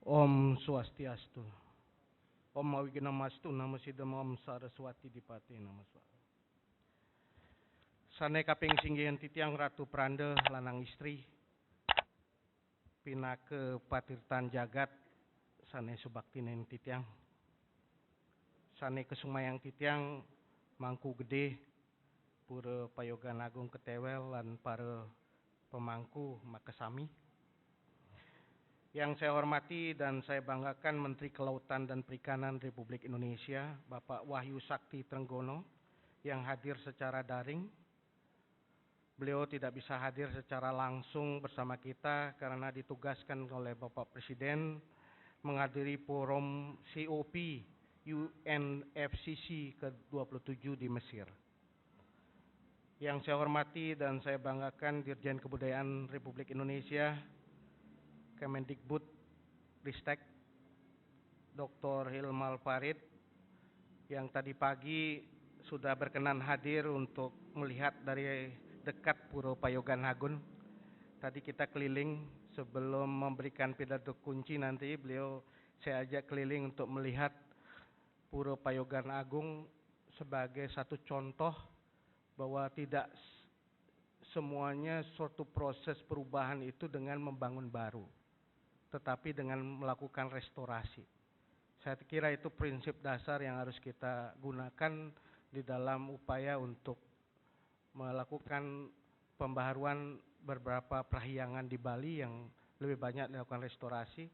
Om Swastiastu. Om Mawigyanamastu Namo Siddham Om Saraswati Dipati Namaswa. Sane kaping singgihan titiang Ratu Pranda lanang istri. Pinake patirtan jagat sane subaktinen titiang. Sane kesumayang titiang mangku gede pura Payogan Agung Ketewel lan para pemangku makasami. Yang saya hormati dan saya banggakan Menteri Kelautan dan Perikanan Republik Indonesia, Bapak Wahyu Sakti Trenggono, yang hadir secara daring. Beliau tidak bisa hadir secara langsung bersama kita karena ditugaskan oleh Bapak Presiden menghadiri forum COP UNFCCC ke-27 di Mesir. Yang saya hormati dan saya banggakan Dirjen Kebudayaan Republik Indonesia, Kemendikbud Ristek, Dr. Hilmal Farid, yang tadi pagi sudah berkenan hadir untuk melihat dari dekat Pura Payogan Agung. Tadi kita keliling sebelum memberikan pidato kunci nanti beliau saya ajak keliling untuk melihat Pura Payogan Agung sebagai satu contoh bahwa tidak semuanya suatu proses perubahan itu dengan membangun baru, tetapi dengan melakukan restorasi. Saya kira itu prinsip dasar yang harus kita gunakan di dalam upaya untuk melakukan pembaharuan beberapa perahyangan di Bali yang lebih banyak dilakukan restorasi.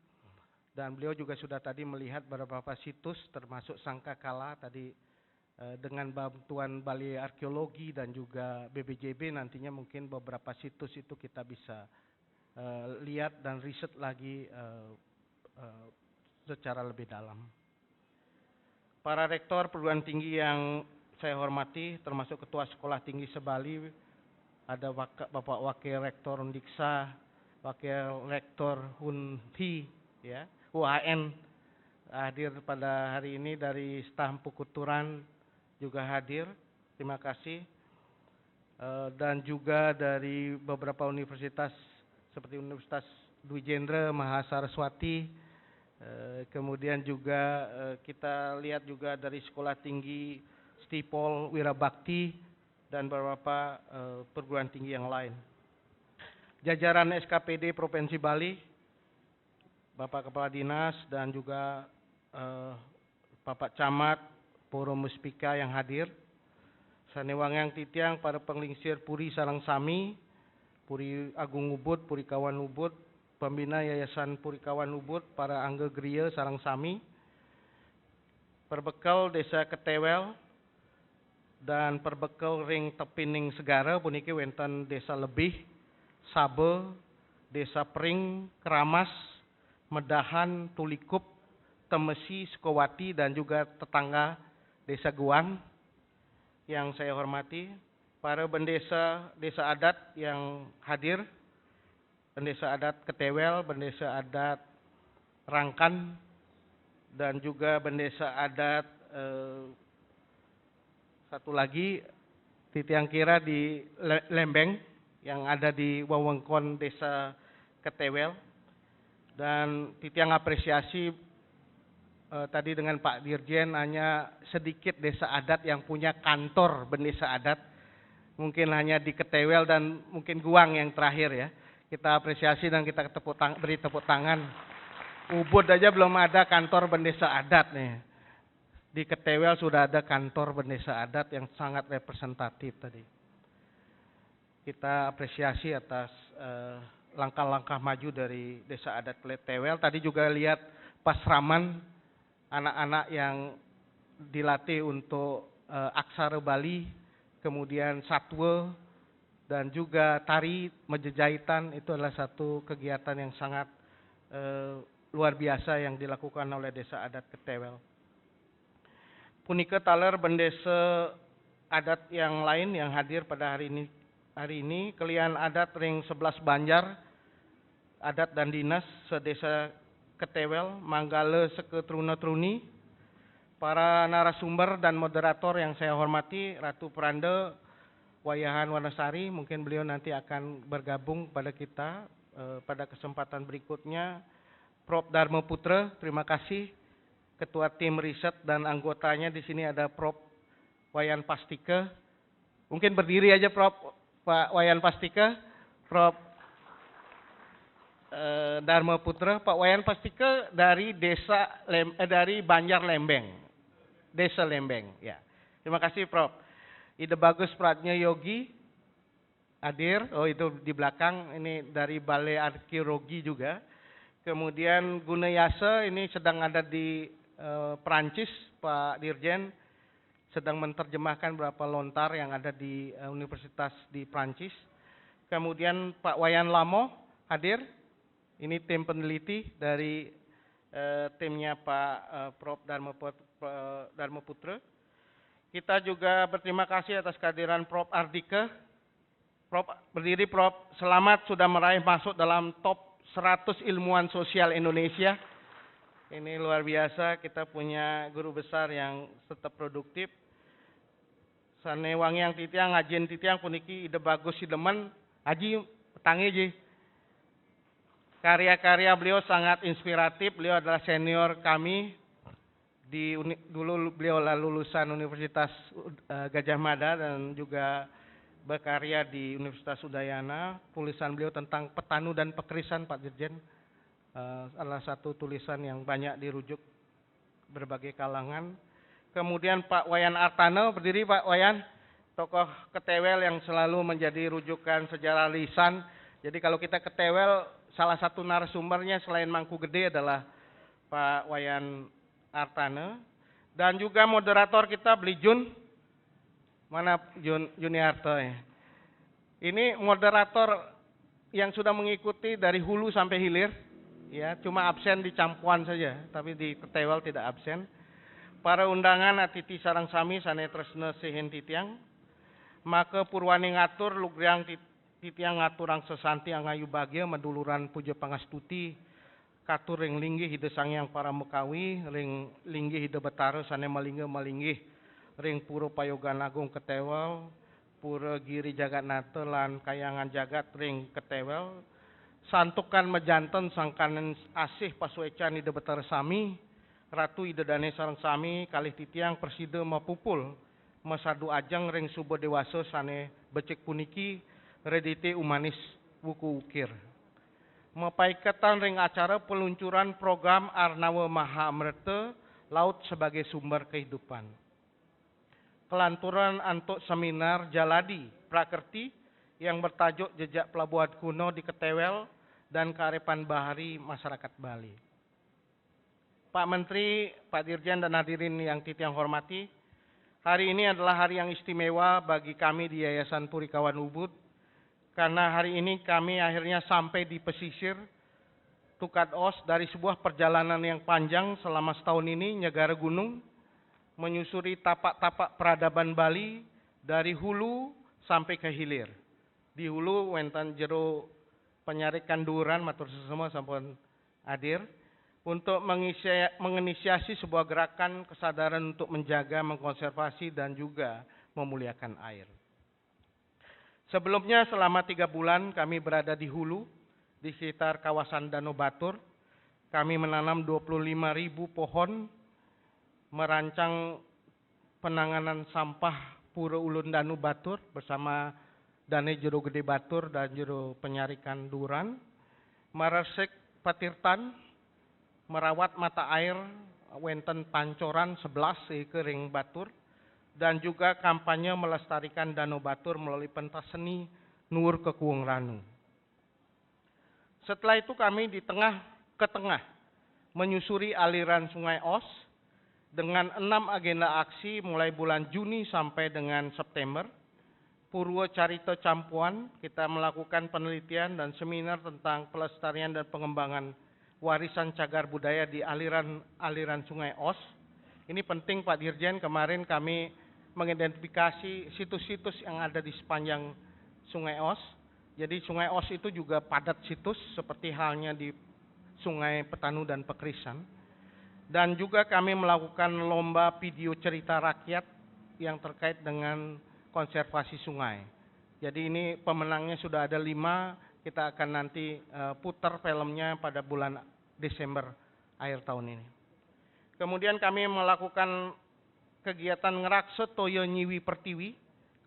Dan beliau juga sudah tadi melihat beberapa situs termasuk Sangkakala tadi dengan bantuan Bali Arkeologi dan juga BBJB nantinya mungkin beberapa situs itu kita bisa lihat dan riset lagi secara lebih dalam. Para rektor perguruan tinggi yang saya hormati, termasuk Ketua Sekolah Tinggi Sebali, ada Bapak Wakil Rektor Undiksa, Wakil Rektor Hunhi, ya, UHN, hadir pada hari ini dari staf Pukuturan juga hadir, terima kasih. Dan juga dari beberapa universitas seperti Universitas Dwi Jendra, Mahasaraswati, kemudian juga kita lihat juga dari Sekolah Tinggi Stipol Wirabakti dan beberapa perguruan tinggi yang lain. Jajaran SKPD Provinsi Bali, Bapak Kepala Dinas dan juga Bapak Camat, Puro Muspika yang hadir. Sanewangang titiang para penglingsir Puri Sarang Sami, Puri Agung Ubud, Puri Kawan Ubud, Pembina Yayasan Puri Kawan Ubud, para Angga Griya Sarang Sami, Perbekal Desa Ketewel, dan Perbekal Ring Tepining Segara, puniki wenten Desa Lebih, Sabe, Desa Pring, Keramas, Medahan, Tulikup, Temesi, Sukawati, dan juga tetangga Desa Guan yang saya hormati, para bendesa desa adat yang hadir, bendesa adat Ketewel, bendesa adat Rangkan, dan juga bendesa adat satu lagi Titiang Kira di Lembeng yang ada di wewengkon desa Ketewel. Dan Titiang apresiasi tadi dengan Pak Dirjen hanya sedikit desa adat yang punya kantor bendesa adat. Mungkin hanya di Ketewel dan mungkin Guang yang terakhir ya. Kita apresiasi dan kita beri tepuk tangan. Ubud aja belum ada kantor bendesa adat nih. Di Ketewel sudah ada kantor bendesa adat yang sangat representatif tadi. Kita apresiasi atas langkah-langkah maju dari desa adat Ketewel. Tadi juga lihat pasraman anak-anak yang dilatih untuk aksara Bali, kemudian satwa, dan juga tari Majapahit. Itu adalah satu kegiatan yang sangat luar biasa yang dilakukan oleh desa adat Ketewel. Punika taler bendesa adat yang lain yang hadir pada hari ini kalian adat ring 11 Banjar, adat dan dinas sedesa Ketewel, Manggala Seketruna-truni, para narasumber dan moderator yang saya hormati, Ratu Pranda, Wayahan Wanasari, mungkin beliau nanti akan bergabung pada kita pada kesempatan berikutnya, Prof. Dharma Putra, terima kasih. Ketua tim riset dan anggotanya di sini ada Prof. Wayan Pastika. Mungkin berdiri aja Prof. Pak Wayan Pastika, Prof. Dharma Putra. Pak Wayan Pastika dari dari Banjar Lembeng, Desa Lembeng. Ya, terima kasih Prof. Ide Bagus Pratnya Yogi hadir. Oh itu di belakang ini dari Balai Arkeologi juga. Kemudian Gunayasa ini sedang ada di Perancis, Pak Dirjen sedang menerjemahkan beberapa lontar yang ada di universitas di Perancis. Kemudian Pak Wayan Lamo hadir. Ini tim peneliti dari timnya Pak Prof. Dharma Putra. Kita juga berterima kasih atas kehadiran Prof. Ardika. Prof. Berdiri Prof. Selamat sudah meraih masuk dalam top 100 ilmuwan sosial Indonesia. Ini luar biasa, kita punya guru besar yang tetap produktif. Sane wangi yang titiang, ngajin titiang puniki ide bagus sidemen, aji petangi ji. Karya-karya beliau sangat inspiratif, beliau adalah senior kami. Dulu beliau lulusan Universitas Gajah Mada dan juga berkarya di Universitas Udayana. Tulisan beliau tentang petanu dan pekerisan Pak Dirjen. Salah satu tulisan yang banyak dirujuk berbagai kalangan. Kemudian Pak Wayan Artana, berdiri Pak Wayan, tokoh ketewel yang selalu menjadi rujukan sejarah lisan. Jadi kalau kita ketewel, salah satu narasumbernya selain Mangku Gede adalah Pak Wayan Artana. Dan juga moderator kita Beli Jun, mana Juniarto ya. Ini moderator yang sudah mengikuti dari hulu sampai hilir. Ya, cuma absen di Campuan saja, tapi di ketewel tidak absen. Para undangan atiti sarang sami sane tresna sehen titiang. Maka purwani ngatur lugriang titiang ngaturang sesanti angayu bagia meduluran puja pangastuti. Katur ring linggih hide sangyang para mekawi, ring linggih hide betara sane malinggih ring puro payogan agung ketewel, pura giri jagat nata lan kayangan jagat ring ketewel. Santukan mejanten sangkanen asih pasuecan ide betara sami, ratu ide dane sareng sami, kalih titiang persida mapupul, masadu ajeng ring subo dewasa sane becek puniki, redite umanis wuku ukir. Mapaiketan ring acara peluncuran program Arnawa Maha Amrita, Laut sebagai Sumber Kehidupan. Kelanturan antuk seminar Jaladi Prakerti yang bertajuk Jejak Pelabuhan Kuno di Ketewel dan Kearifan Bahari Masyarakat Bali. Pak Menteri, Pak Dirjen dan hadirin yang titiang hormati, hari ini adalah hari yang istimewa bagi kami di Yayasan Purikawan Ubud, karena hari ini kami akhirnya sampai di pesisir Tukat Os dari sebuah perjalanan yang panjang selama setahun ini, Nyegara Gunung, menyusuri tapak-tapak peradaban Bali dari hulu sampai ke hilir. Di hulu wonten jero penyarikan duran matur sesama sampun hadir untuk menginisiasi sebuah gerakan kesadaran untuk menjaga, mengkonservasi dan juga memuliakan air. Sebelumnya selama 3 bulan kami berada di hulu di sekitar kawasan Danau Batur. Kami menanam 25.000 pohon, merancang penanganan sampah Pura Ulun Danau Batur bersama Dane Jero Gede Batur dan Jero Penyarikan Duran, meresik patirtan, merawat mata air wenten pancoran 11 ke ring Batur, dan juga kampanye melestarikan Danau Batur melalui pentas seni Nur Kekuung Ranu. Setelah itu kami ke tengah menyusuri aliran Sungai Os dengan 6 agenda aksi mulai bulan Juni sampai dengan September. Purwo Carita Campuan, kita melakukan penelitian dan seminar tentang pelestarian dan pengembangan warisan cagar budaya di aliran Sungai Os. Ini penting Pak Dirjen, kemarin kami mengidentifikasi situs-situs yang ada di sepanjang Sungai Os. Jadi Sungai Os itu juga padat situs seperti halnya di Sungai Petanu dan Pekerisan. Dan juga kami melakukan lomba video cerita rakyat yang terkait dengan konservasi sungai. Jadi ini pemenangnya sudah ada 5, kita akan nanti putar filmnya pada bulan Desember akhir tahun ini. Kemudian kami melakukan kegiatan ngerakse toyo nyiwi pertiwi,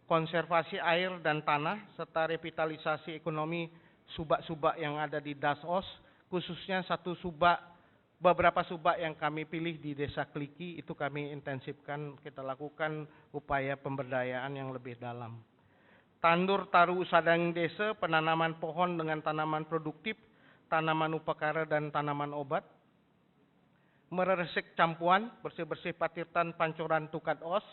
konservasi air dan tanah, serta revitalisasi ekonomi subak-subak yang ada di Dasos, khususnya beberapa subak yang kami pilih di Desa Kliki, itu kami intensifkan, kita lakukan upaya pemberdayaan yang lebih dalam. Tandur taru usadang desa, penanaman pohon dengan tanaman produktif, tanaman upakara dan tanaman obat. Meresik campuan, bersih-bersih patirtan pancoran tukat os.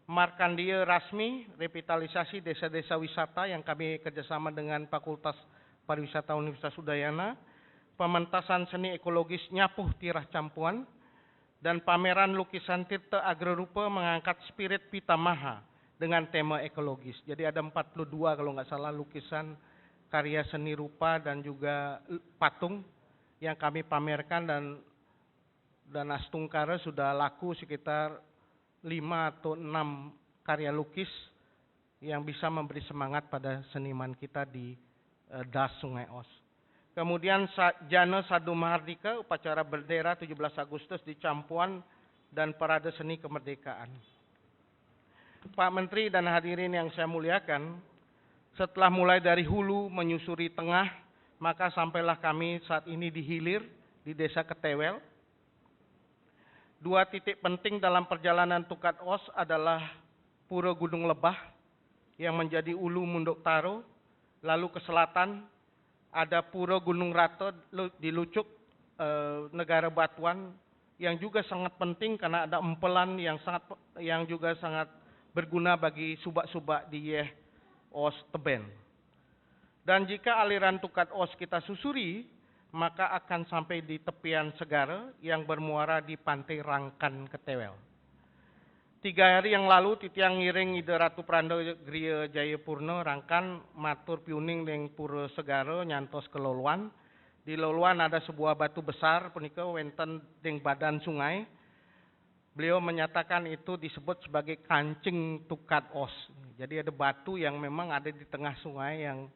Markandia rasmi, revitalisasi desa-desa wisata yang kami kerjasama dengan Fakultas Pariwisata Universitas Udayana. Pementasan seni ekologis nyapuh tirah campuan. Dan pameran lukisan Tirta Agrorupa mengangkat spirit Pitamaha dengan tema ekologis. Jadi ada 42 kalau nggak salah lukisan karya seni rupa dan juga patung yang kami pamerkan, dan Astungkara sudah laku sekitar 5 atau 6 karya lukis yang bisa memberi semangat pada seniman kita di Das Sungai Os. Kemudian Jana Sadu Mahardika, upacara bendera 17 Agustus di Campuan dan parade seni kemerdekaan. Pak Menteri dan hadirin yang saya muliakan, setelah mulai dari hulu menyusuri tengah, maka sampailah kami saat ini di hilir di Desa Ketewel. 2 titik penting dalam perjalanan Tukat Os adalah Pura Gunung Lebah yang menjadi ulu Munduk Taro, lalu ke selatan ada Pura Gunung Rata di Lucuk, Negara Batuan, yang juga sangat penting karena ada empelan yang juga sangat berguna bagi subak-subak di Yeh Os Teben. Dan jika aliran Tukat Os kita susuri, maka akan sampai di tepian Segara yang bermuara di Pantai Rangkan Ketewel. 3 hari yang lalu titiang ngiring Ida Ratu Pranda Griya Jayapurna Rangkan matur piuning deng Pura Segara nyantos ke Loluan. Di Loluan ada sebuah batu besar punika wenten deng badan sungai. Beliau menyatakan itu disebut sebagai kancing Tukat Os. Jadi ada batu yang memang ada di tengah sungai yang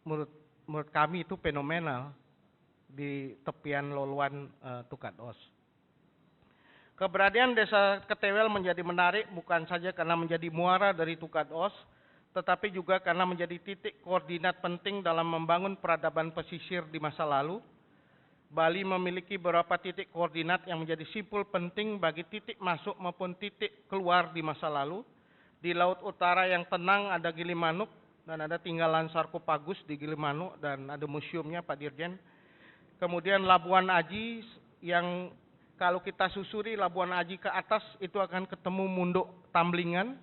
menurut kami itu fenomenal di tepian Loluan Tukat Os. Keberadaan Desa Ketewel menjadi menarik bukan saja karena menjadi muara dari Tukat Os, tetapi juga karena menjadi titik koordinat penting dalam membangun peradaban pesisir di masa lalu. Bali memiliki beberapa titik koordinat yang menjadi simpul penting bagi titik masuk maupun titik keluar di masa lalu. Di Laut Utara yang tenang ada Gilimanuk dan ada tinggalan sarkofagus di Gilimanuk dan ada museumnya Pak Dirjen. Kemudian Labuan Aji yang kalau kita susuri Labuan Aji ke atas itu akan ketemu Munduk Tamblingan,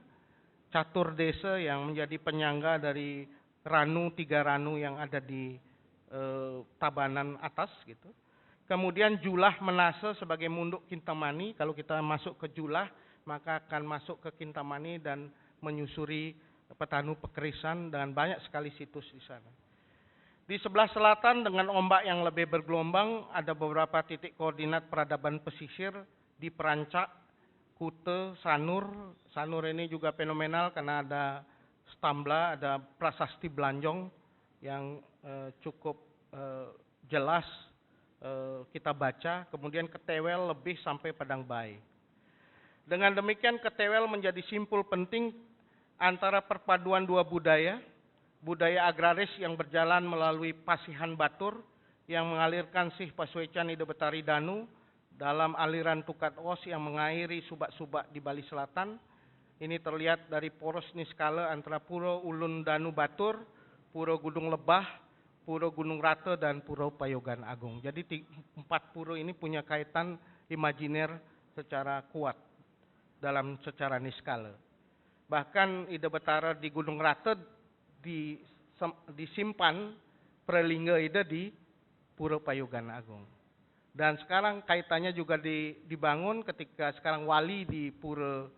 catur desa yang menjadi penyangga dari ranu 3 ranu yang ada di Tabanan atas gitu. Kemudian Julah Menase sebagai Munduk Kintamani, kalau kita masuk ke Julah maka akan masuk ke Kintamani dan menyusuri Petanu Pekerisan dan banyak sekali situs di sana. Di sebelah selatan dengan ombak yang lebih bergelombang ada beberapa titik koordinat peradaban pesisir di Perancak, Kute, Sanur. Sanur ini juga fenomenal karena ada Stambla, ada Prasasti Belanjong yang cukup jelas kita baca. Kemudian Ketewel lebih sampai Padang Bayi. Dengan demikian Ketewel menjadi simpul penting antara perpaduan 2 budaya, budaya agraris yang berjalan melalui Pasihan Batur yang mengalirkan Sih Pasuecan Ida Betari Danu dalam aliran Tukat Os yang mengairi subak-subak di Bali Selatan. Ini terlihat dari poros niskala antara Pura Ulun Danu Batur, Pura Gunung Lebah, Pura Gunung Rata, dan Pura Payogan Agung. Jadi 4 pura ini punya kaitan imajiner secara kuat dalam secara niskala. Bahkan Ida Betara di Gunung Rata disimpan prelingga Ida di Pura Payogan Agung. Dan sekarang kaitannya juga dibangun ketika sekarang wali di Pura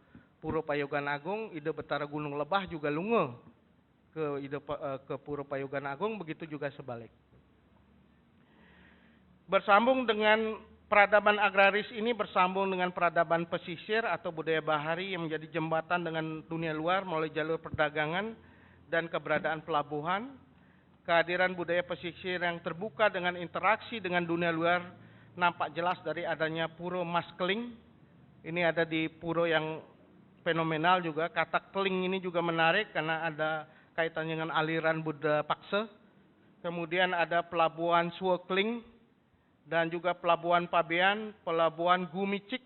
Payogan Agung, Ida Betara Gunung Lebah juga lunga ke Pura Payogan Agung, begitu juga sebalik. Bersambung dengan peradaban agraris ini bersambung dengan peradaban pesisir atau budaya bahari yang menjadi jembatan dengan dunia luar melalui jalur perdagangan dan keberadaan pelabuhan. kehadiran budaya pesisir yang terbuka dengan interaksi dengan dunia luar nampak jelas dari adanya pura Mas Keling. Ini ada di pura yang fenomenal juga. Kata keling ini juga menarik karena ada kaitannya dengan aliran Buddha Pakse. Kemudian ada pelabuhan Suekling dan juga pelabuhan Pabean, pelabuhan Gumicik.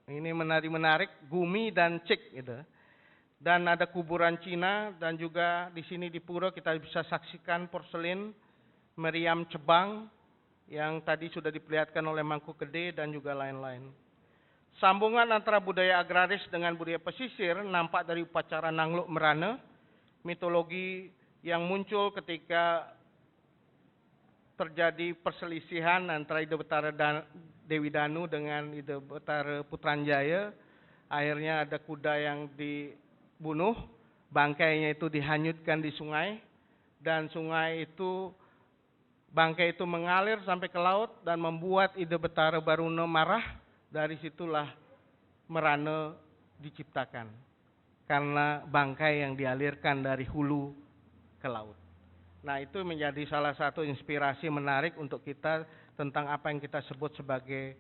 Ini menarik, Gumi dan Cik gitu. Dan ada kuburan Cina dan juga di sini di pura kita bisa saksikan porselin meriam Cebang yang tadi sudah diperlihatkan oleh Mangku Gede dan juga lain-lain. Sambungan antara budaya agraris dengan budaya pesisir nampak dari upacara Nangluk Merana, mitologi yang muncul ketika terjadi perselisihan antara Ida Betara Dewi Danu dengan Ida Betara Putranjaya. Akhirnya ada kuda yang dibunuh, bangkainya itu dihanyutkan di sungai, dan sungai itu, bangkai itu mengalir sampai ke laut dan membuat Ida Betara Baruna marah. Dari situlah Merana diciptakan, karena bangkai yang dialirkan dari hulu ke laut. Nah, itu menjadi salah satu inspirasi menarik untuk kita tentang apa yang kita sebut sebagai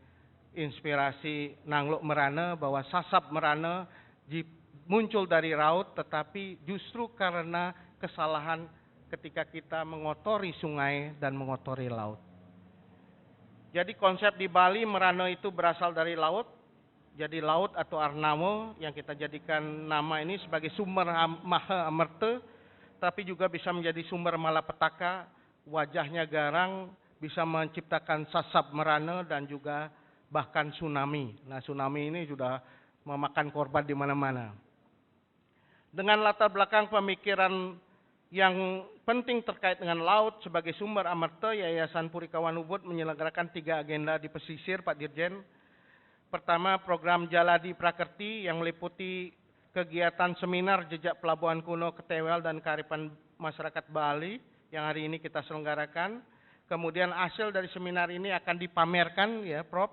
inspirasi Nangluk Merana, bahwa sasab Merana muncul dari laut, tetapi justru karena kesalahan ketika kita mengotori sungai dan mengotori laut. Jadi konsep di Bali Merana itu berasal dari laut. Jadi laut atau Arnamo yang kita jadikan nama ini sebagai sumber maha amerta, tapi juga bisa menjadi sumber malapetaka, wajahnya garang, bisa menciptakan sasab Merana dan juga bahkan tsunami. Nah, tsunami ini sudah memakan korban di mana-mana. Dengan latar belakang pemikiran yang penting terkait dengan laut sebagai sumber amerta, Yayasan Purikawan Ubud menyelenggarakan 3 agenda di pesisir, Pak Dirjen. Pertama, program Jaladi Prakerti yang meliputi kegiatan seminar jejak pelabuhan kuno Ketewel dan kearifan masyarakat Bali yang hari ini kita selenggarakan. Kemudian hasil dari seminar ini akan dipamerkan, ya Prof,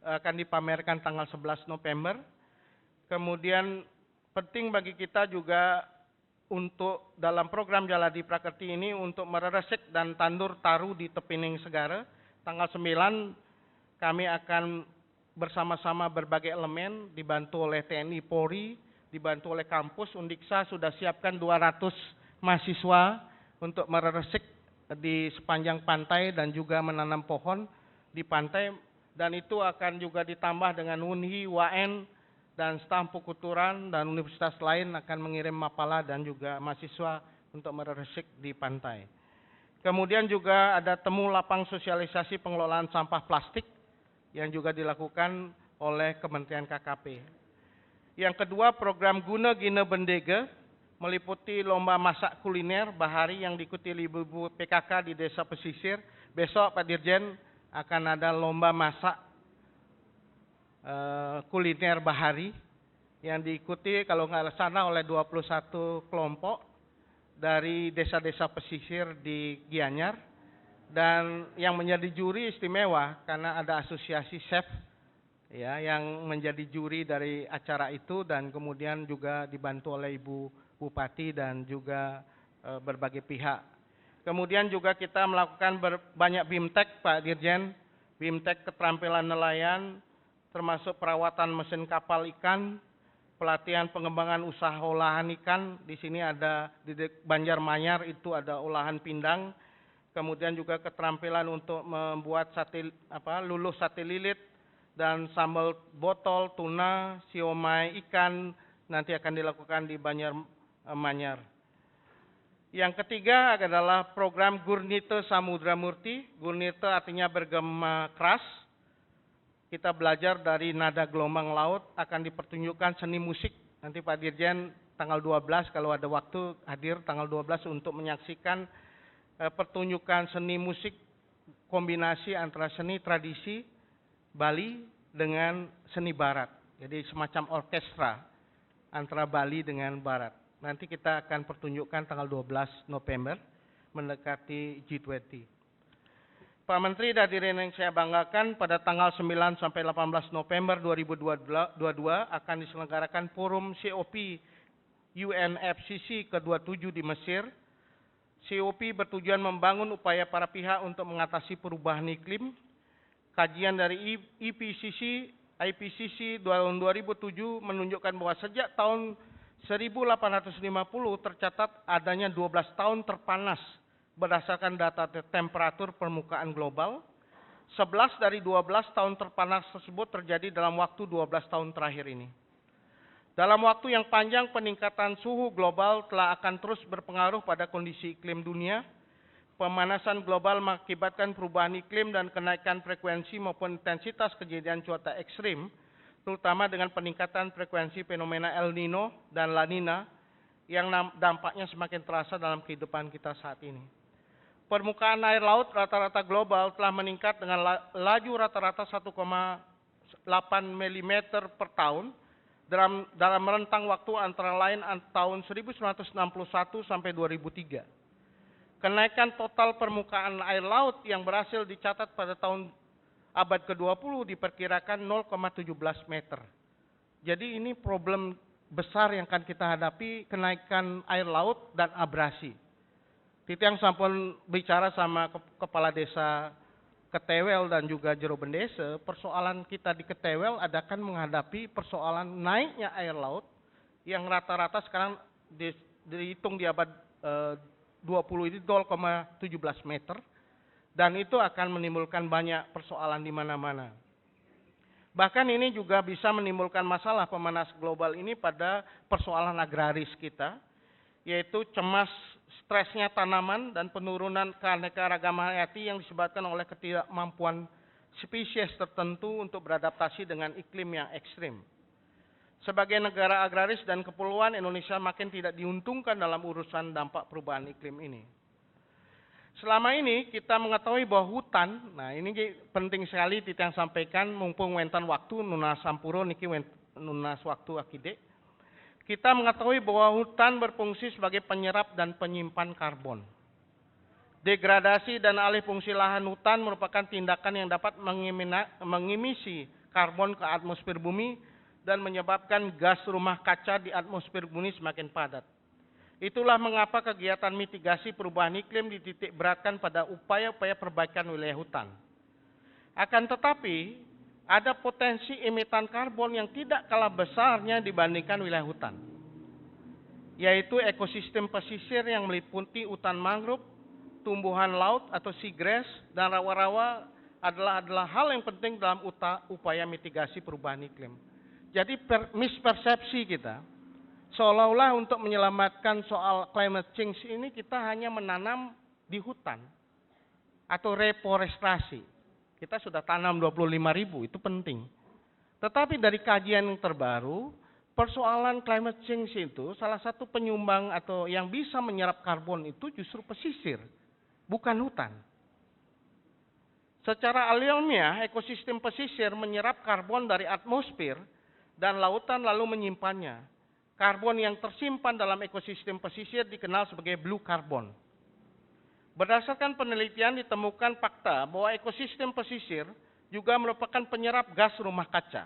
akan dipamerkan tanggal 11 November. Kemudian penting bagi kita juga untuk dalam program Jaladi Prakerti ini untuk mereresik dan tandur taru di Tepining Segara. Tanggal 9 kami akan bersama-sama berbagai elemen dibantu oleh TNI Polri, dibantu oleh kampus Undiksa sudah siapkan 200 mahasiswa untuk mereresik di sepanjang pantai dan juga menanam pohon di pantai, dan itu akan juga ditambah dengan Unhi, UN, dan staf Pukuturan dan universitas lain akan mengirim mapala dan juga mahasiswa untuk mereresik di pantai. Kemudian juga ada temu lapang sosialisasi pengelolaan sampah plastik yang juga dilakukan oleh Kementerian KKP. Yang kedua, program Guna Gina Bendega meliputi lomba masak kuliner bahari yang diikuti ibu-ibu PKK di desa pesisir. Besok Pak Dirjen akan ada lomba masak kuliner bahari yang diikuti kalau nggak salah oleh 21 kelompok dari desa-desa pesisir di Gianyar. Dan yang menjadi juri istimewa karena ada asosiasi chef ya yang menjadi juri dari acara itu, dan kemudian juga dibantu oleh Ibu Bupati dan juga berbagai pihak. Kemudian juga kita melakukan banyak BIMTEK Pak Dirjen, BIMTEK keterampilan nelayan, termasuk perawatan mesin kapal ikan, pelatihan pengembangan usaha olahan ikan. Di sini ada di Banjarmanyar itu ada olahan pindang. Kemudian juga keterampilan untuk membuat luluh sate lilit dan sambal botol, tuna, siomay ikan nanti akan dilakukan di Banjarmanyar. Yang ketiga adalah program Gurnita Samudra Murti. Gurnita artinya bergema keras. Kita belajar dari nada gelombang laut, akan dipertunjukkan seni musik. Nanti Pak Dirjen tanggal 12 kalau ada waktu hadir tanggal 12 untuk menyaksikan pertunjukan seni musik kombinasi antara seni tradisi Bali dengan seni barat. Jadi semacam orkestra antara Bali dengan barat. Nanti kita akan pertunjukkan tanggal 12 November mendekati G20. Pak Menteri, hadirin yang saya banggakan, pada tanggal 9 sampai 18 November 2022 akan diselenggarakan forum COP UNFCCC ke-27 di Mesir. COP bertujuan membangun upaya para pihak untuk mengatasi perubahan iklim. Kajian dari IPCC tahun 2007 menunjukkan bahwa sejak tahun 1850 tercatat adanya 12 tahun terpanas berdasarkan data temperatur permukaan global. 11 dari 12 tahun terpanas tersebut terjadi dalam waktu 12 tahun terakhir ini. Dalam waktu yang panjang, peningkatan suhu global telah akan terus berpengaruh pada kondisi iklim dunia. Pemanasan global mengakibatkan perubahan iklim dan kenaikan frekuensi maupun intensitas kejadian cuaca ekstrim, terutama dengan peningkatan frekuensi fenomena El Nino dan La Nina yang dampaknya semakin terasa dalam kehidupan kita saat ini. Permukaan air laut rata-rata global telah meningkat dengan laju rata-rata 1,8 mm per tahun dalam rentang waktu antara lain tahun 1961 sampai 2003. Kenaikan total permukaan air laut yang berhasil dicatat pada tahun abad ke-20 diperkirakan 0,17 meter. Jadi ini problem besar yang akan kita hadapi, kenaikan air laut dan abrasi. Titiang sampun bicara sama kepala desa Ketewel dan juga Jero Bendese, persoalan kita di Ketewel adakan menghadapi persoalan naiknya air laut yang rata-rata sekarang dihitung di abad 20 ini 0,17 meter, dan itu akan menimbulkan banyak persoalan di mana-mana. Bahkan ini juga bisa menimbulkan masalah pemanas global ini pada persoalan agraris kita, yaitu cemas stresnya tanaman dan penurunan keanekaragaman hayati yang disebabkan oleh ketidakmampuan spesies tertentu untuk beradaptasi dengan iklim yang ekstrim. Sebagai negara agraris dan kepulauan, Indonesia makin tidak diuntungkan dalam urusan dampak perubahan iklim ini. Selama ini kita mengetahui bahwa hutan, nah ini penting sekali Titiang sampaikan, mumpung wentan waktu nunas sampuro niki nunas waktu akide. Kita mengetahui bahwa hutan berfungsi sebagai penyerap dan penyimpan karbon. Degradasi dan alih fungsi lahan hutan merupakan tindakan yang dapat mengimisi karbon ke atmosfer bumi dan menyebabkan gas rumah kaca di atmosfer bumi semakin padat. Itulah mengapa kegiatan mitigasi perubahan iklim dititik beratkan pada upaya-upaya perbaikan wilayah hutan. Akan tetapi, ada potensi emiten karbon yang tidak kalah besarnya dibandingkan wilayah hutan, yaitu ekosistem pesisir yang meliputi hutan mangrove, tumbuhan laut atau seagrass, dan rawa-rawa adalah hal yang penting dalam upaya mitigasi perubahan iklim. Jadi mispersepsi kita, seolah-olah untuk menyelamatkan soal climate change ini kita hanya menanam di hutan atau reforestasi. Kita sudah tanam 25.000, itu penting. Tetapi dari kajian yang terbaru, persoalan climate change itu salah satu penyumbang atau yang bisa menyerap karbon itu justru pesisir, bukan hutan. Secara alamiah, ekosistem pesisir menyerap karbon dari atmosfer dan lautan lalu menyimpannya. Karbon yang tersimpan dalam ekosistem pesisir dikenal sebagai blue carbon. Berdasarkan penelitian ditemukan fakta bahwa ekosistem pesisir juga merupakan penyerap gas rumah kaca.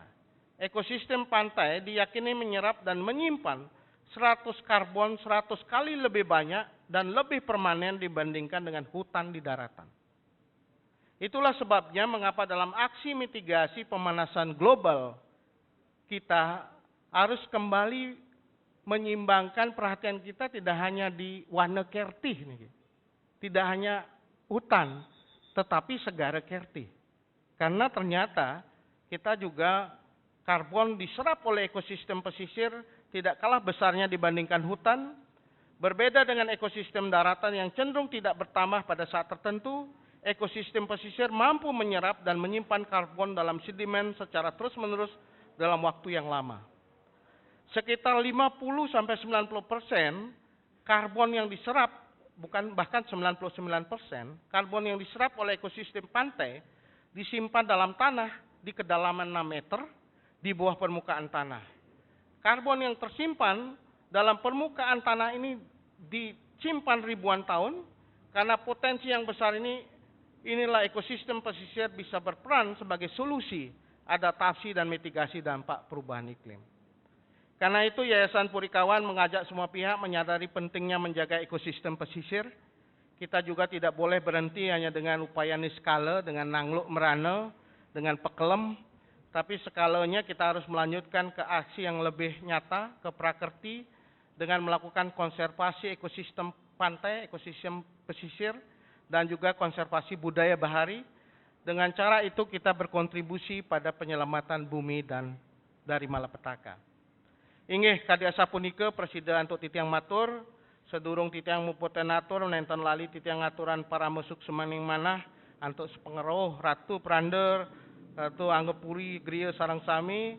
Ekosistem pantai diyakini menyerap dan menyimpan 100 karbon 100 kali lebih banyak dan lebih permanen dibandingkan dengan hutan di daratan. Itulah sebabnya mengapa dalam aksi mitigasi pemanasan global kita harus kembali menyimbangkan perhatian kita tidak hanya di Wana Kertih, tidak hanya hutan, tetapi segara Kertih. Karena ternyata kita juga karbon diserap oleh ekosistem pesisir tidak kalah besarnya dibandingkan hutan. Berbeda dengan ekosistem daratan yang cenderung tidak bertambah pada saat tertentu, ekosistem pesisir mampu menyerap dan menyimpan karbon dalam sedimen secara terus-menerus dalam waktu yang lama. Sekitar 50-90% karbon yang diserap, bahkan 99%, karbon yang diserap oleh ekosistem pantai disimpan dalam tanah di kedalaman 6 meter di bawah permukaan tanah. Karbon yang tersimpan dalam permukaan tanah ini disimpan ribuan tahun, karena potensi yang besar inilah ekosistem pesisir bisa berperan sebagai solusi adaptasi dan mitigasi dampak perubahan iklim. Karena itu Yayasan Purikawan mengajak semua pihak menyadari pentingnya menjaga ekosistem pesisir kita juga tidak boleh berhenti hanya dengan upaya niskala, dengan nangluk merana, dengan pekelem, tapi skalanya kita harus melanjutkan ke aksi yang lebih nyata, ke prakerti, dengan melakukan konservasi ekosistem pantai, ekosistem pesisir, dan juga konservasi budaya bahari. Dengan cara itu kita berkontribusi pada penyelamatan bumi dan dari malapetaka. Inggih kadiasa punika Presiden antuk titiang matur, sedurung titiang mupoten atur nenten lali titiang aturan para mesuk semaning manah antuk sepengeroh Ratu Prander, Ratu Anggepuri Griya sareng sami.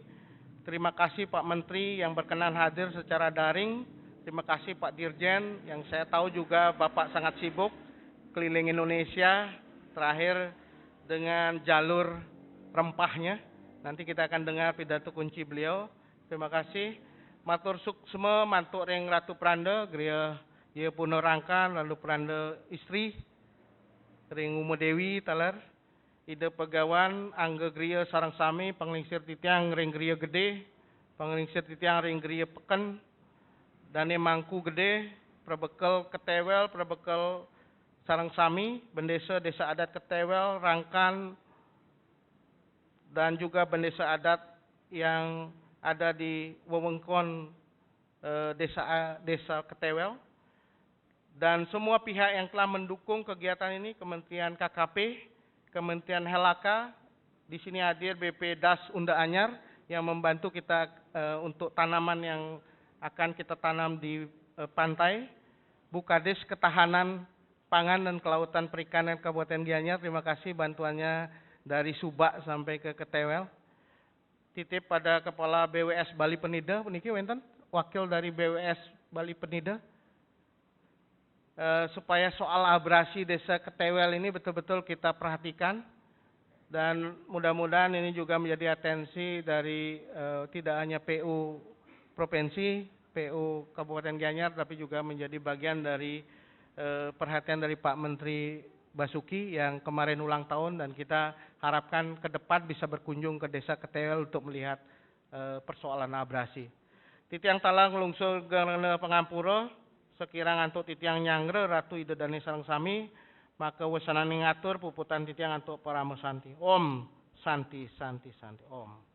Terima kasih Pak Menteri yang berkenan hadir secara daring. Terima kasih Pak Dirjen yang saya tahu juga Bapak sangat sibuk keliling Indonesia, terakhir dengan jalur rempahnya. Nanti kita akan dengar pidato kunci beliau. Terima kasih. Matur suksma mantuk ring Ratu Pranda, griya ye puno rangkan lalu Pranda istri ring Umo Dewi taler. Ide pegawan angge griya sareng sami penglingsir titiang ring griya gede, penglingsir titiang ring griya peken, dane mangku gede, prebekel ketewel, prebekel sareng sami, bendesa desa adat ketewel, rangkan, dan juga bendesa adat yang ada di wewengkon desa ketewel. Dan semua pihak yang telah mendukung kegiatan ini, Kementerian KKP, Kementerian Helaka, di sini hadir BP Das Unda Anyar yang membantu kita untuk tanaman yang akan kita tanam di pantai, Bukades Ketahanan Pangan dan Kelautan Perikanan Kabupaten Gianyar, terima kasih bantuannya dari Subak sampai ke Ketewel. Titip pada Kepala BWS Bali Penida, puniki wenten wakil dari BWS Bali Penida, supaya soal abrasi desa Ketewel ini betul-betul kita perhatikan, dan mudah-mudahan ini juga menjadi atensi dari tidak hanya PU Provinsi, PU Kabupaten Gianyar, tapi juga menjadi bagian dari perhatian dari Pak Menteri Basuki yang kemarin ulang tahun, dan kita harapkan ke depan bisa berkunjung ke desa Ketewel untuk melihat persoalan abrasi. Titiang talang lungsul gerene pengampura, sekirang antuk titiang nyangre Ratu Ida Dani sareng sami, maka wesanane ngatur puputan titiang antuk para mesanti. Om Santi Santi Santi Om.